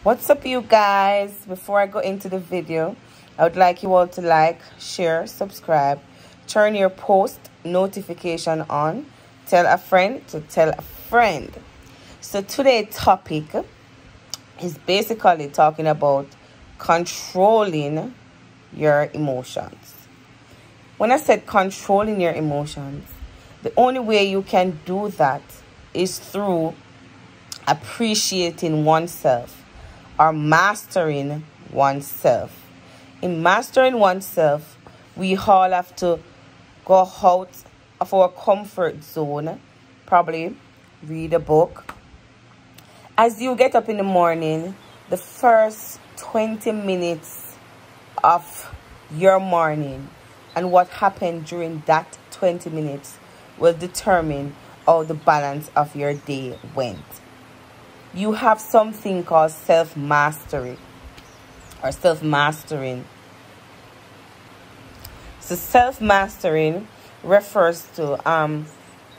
What's up, you guys? Before I go into the video, I would like you all to like, share, subscribe, turn your post notification on, tell a friend to tell a friend. So today's topic is basically talking about controlling your emotions. When I said controlling your emotions, the only way you can do that is through appreciating oneself or mastering oneself. In mastering oneself, we all have to go out of our comfort zone, probably read a book. As you get up in the morning, the first 20 minutes of your morning and what happened during that 20 minutes will determine how the balance of your day went. You have something called self-mastery or self-mastering. So self-mastering refers to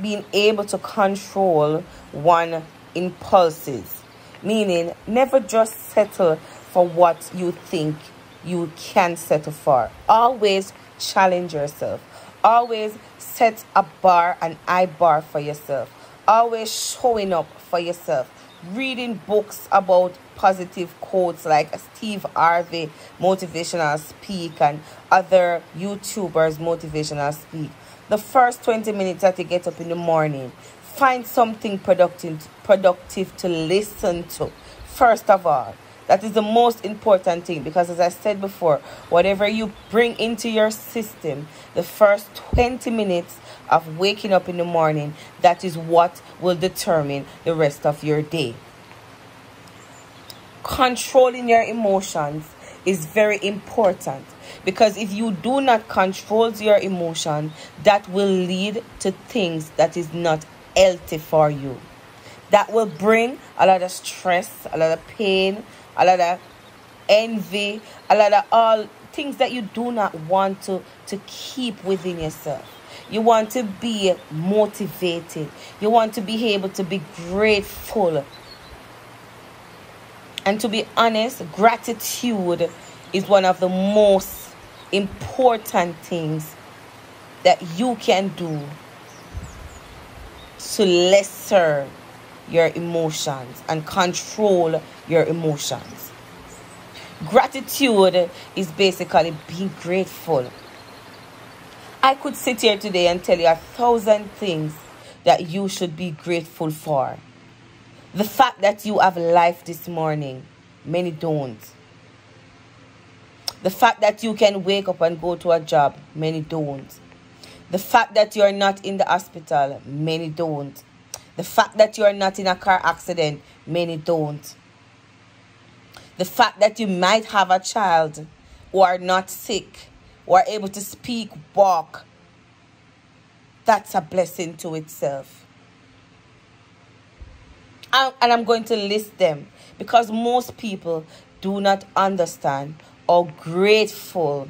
being able to control one's impulses, meaning never just settle for what you think you can settle for. Always challenge yourself. Always set a bar, an high bar for yourself. Always showing up for yourself. Reading books about positive quotes like Steve Harvey, Motivational Speech, and other YouTubers, Motivational Speech. The first 20 minutes that you get up in the morning, find something productive to listen to. First of all, that is the most important thing, because as I said before, whatever you bring into your system, the first 20 minutes of waking up in the morning, that is what will determine the rest of your day. Controlling your emotions is very important, because if you do not control your emotion, that will lead to things that is not healthy for you. That will bring a lot of stress, a lot of pain, a lot of envy, a lot of all things that you do not want to keep within yourself. You want to be motivated. You want to be able to be grateful. And to be honest, gratitude is one of the most important things that you can do to lesser your emotions and control your emotions. Gratitude is basically being grateful. I could sit here today and tell you 1,000 things that you should be grateful for. The fact that you have life this morning, many don't. The fact that you can wake up and go to a job, many don't. The fact that you are not in the hospital, many don't. The fact that you are not in a car accident, many don't. The fact that you might have a child who are not sick, who are able to speak, walk, that's a blessing to itself. And I'm going to list them, because most people do not understand how grateful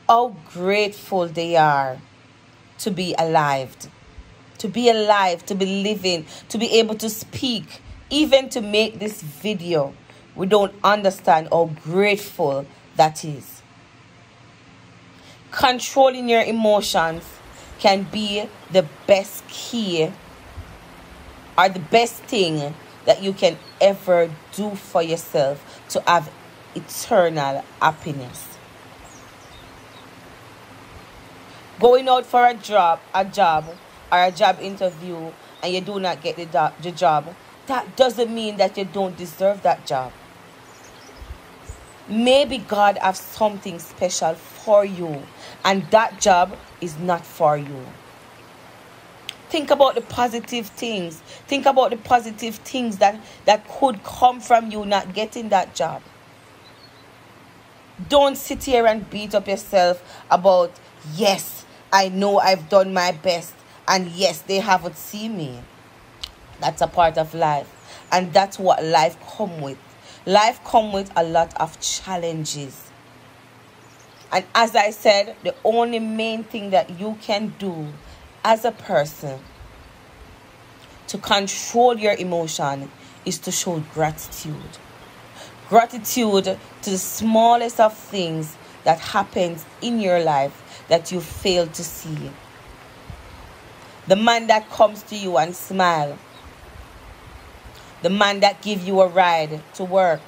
they are to be alive. To be alive, to be living, to be able to speak, even to make this video. We don't understand how grateful that is. Controlling your emotions can be the best key or the best thing that you can ever do for yourself to have eternal happiness. Going out for a job or a job interview and you do not get the job, that doesn't mean that you don't deserve that job. Maybe God has something special for you and that job is not for you. Think about the positive things. Think about the positive things that could come from you not getting that job. Don't sit here and beat up yourself about, yes, I know I've done my best, and yes, they haven't seen me. That's a part of life, and that's what life comes with. Life comes with a lot of challenges. And as I said, the only main thing that you can do as a person to control your emotion is to show gratitude. Gratitude to the smallest of things that happens in your life that you fail to see. The man that comes to you and smile. The man that gives you a ride to work.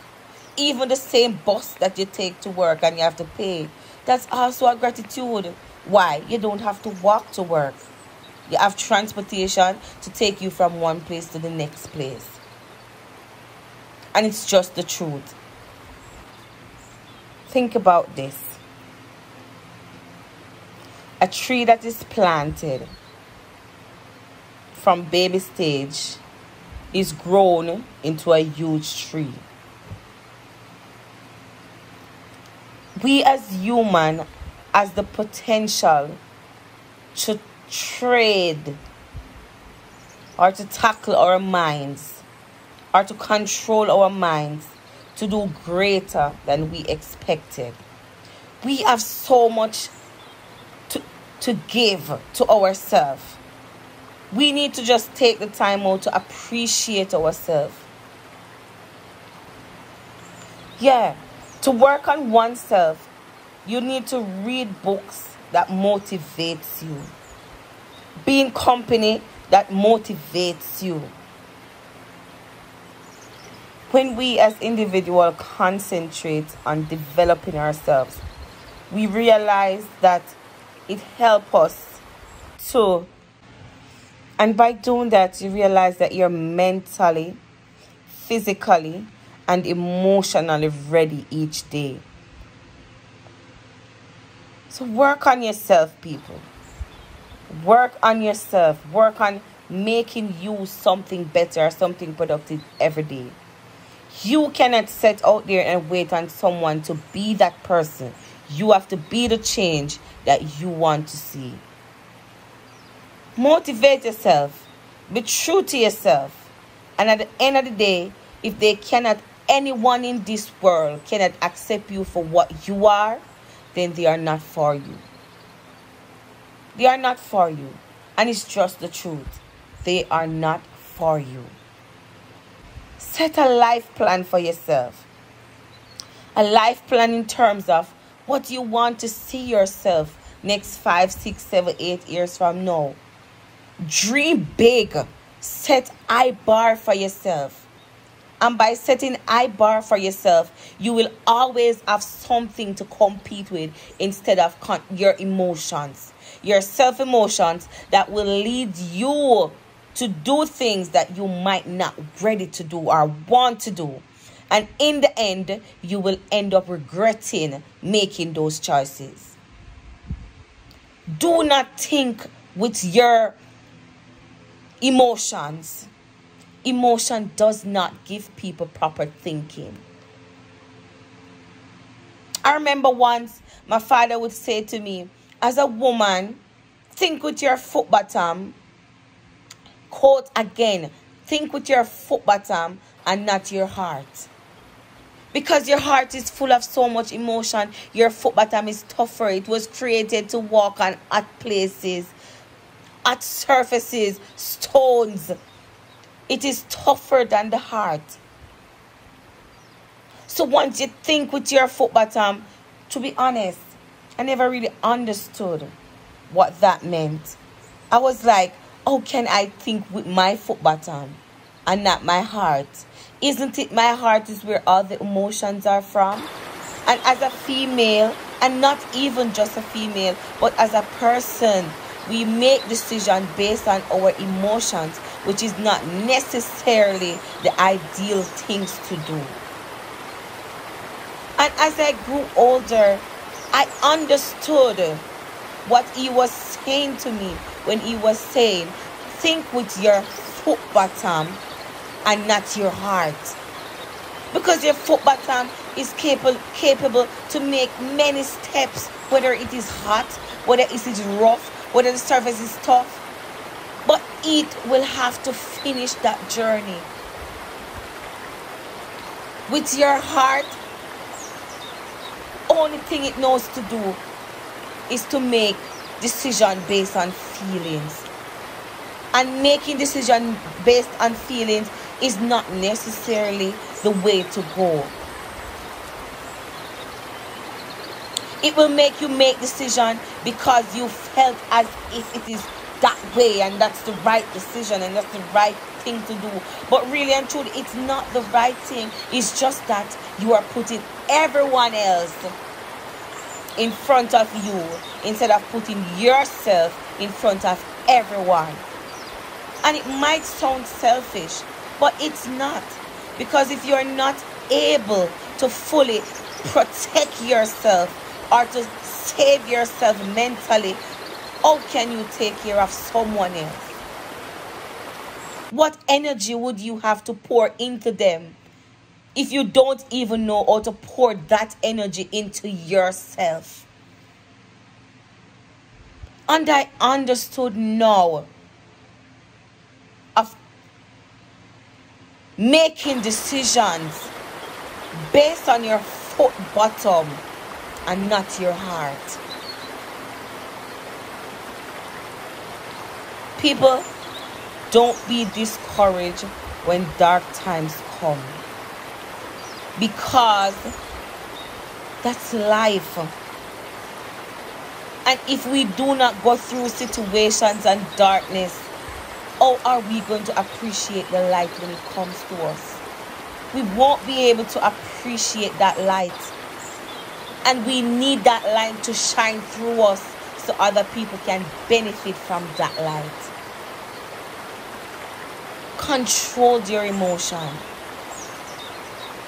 Even the same bus that you take to work and you have to pay. That's also a gratitude. Why? You don't have to walk to work. You have transportation to take you from one place to the next place. And it's just the truth. Think about this. A tree that is planted from baby stage is grown into a huge tree. We as human has the potential to trade or to tackle our minds or to control our minds to do greater than we expected. We have so much to give to ourselves. We need to just take the time out to appreciate ourselves. Yeah, to work on oneself, you need to read books that motivates you. Be in company that motivates you. When we as individuals concentrate on developing ourselves, we realize that it helps us to, and by doing that, you realize that you're mentally, physically, and emotionally ready each day. So work on yourself, people. Work on yourself. Work on making you something better, something productive every day. You cannot sit out there and wait on someone to be that person. You have to be the change that you want to see. Motivate yourself. Be true to yourself. And at the end of the day, if anyone in this world cannot accept you for what you are, then they are not for you. They are not for you. And it's just the truth. They are not for you. Set a life plan for yourself. A life plan in terms of what you want to see yourself next 5, 6, 7, 8 years from now. Dream big. Set high bar for yourself. And by setting high bar for yourself, you will always have something to compete with instead of your emotions. Your self-emotions that will lead you to do things that you might not ready to do or want to do. And in the end, you will end up regretting making those choices. Do not think with your emotions. Emotion does not give people proper thinking. I remember once my father would say to me, as a woman, think with your foot bottom. Quote again, think with your foot bottom and not your heart. Because your heart is full of so much emotion, your foot bottom is tougher. It was created to walk on hot places, hot surfaces, stones. It is tougher than the heart. So once you think with your foot bottom, to be honest, I never really understood what that meant. I was like, how can I think with my foot bottom and not my heart? Isn't it my heart is where all the emotions are from? And as a female, and not even just a female, but as a person, we make decisions based on our emotions, which is not necessarily the ideal things to do. And as I grew older, I understood what he was saying to me when he was saying, think with your foot bottom and not your heart. Because your foot bottom is capable to make many steps, whether it is hot, whether it is rough, whether the surface is tough. But it will have to finish that journey. With your heart, only thing it knows to do is to make decision based on feelings. And making decision based on feelings is not necessarily the way to go. It will make you make decision because you felt as if it is that way and that's the right decision and that's the right thing to do. But really and truly, it's not the right thing. It's just that you are putting everyone else in front of you instead of putting yourself in front of everyone. And it might sound selfish, but it's not. Because if you're not able to fully protect yourself or to save yourself mentally, how can you take care of someone else? What energy would you have to pour into them if you don't even know how to pour that energy into yourself? And I understood now of making decisions based on your foot bottom and not your heart. People, don't be discouraged when dark times come, because that's life. And if we do not go through situations and darkness, how are we going to appreciate the light when it comes to us? We won't be able to appreciate that light. And we need that light to shine through us so other people can benefit from that light. Control your emotion.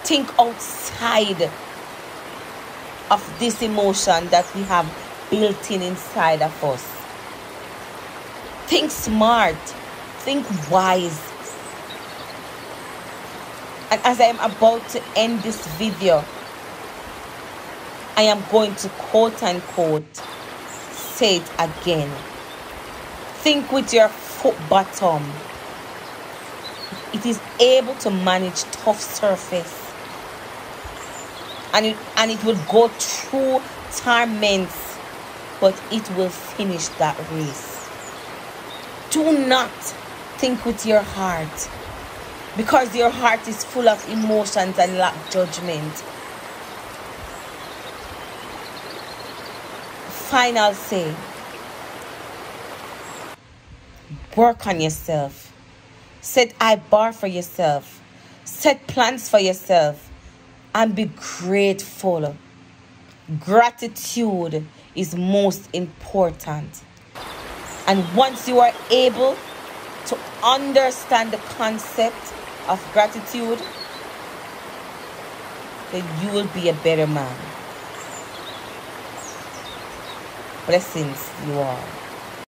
Think outside of this emotion that we have built in inside of us. Think smart. Think wise. And as I am about to end this video, I am going to quote unquote say it again. Think with your foot bottom. It is able to manage tough surface. And it will go through torments, but it will finish that race. Do not think with your heart, because your heart is full of emotions and lack judgment. Final say, work on yourself. Set a bar for yourself. Set plans for yourself. And be grateful. Gratitude is most important. And once you are able to understand the concept of gratitude, then you will be a better man. Blessings, you all.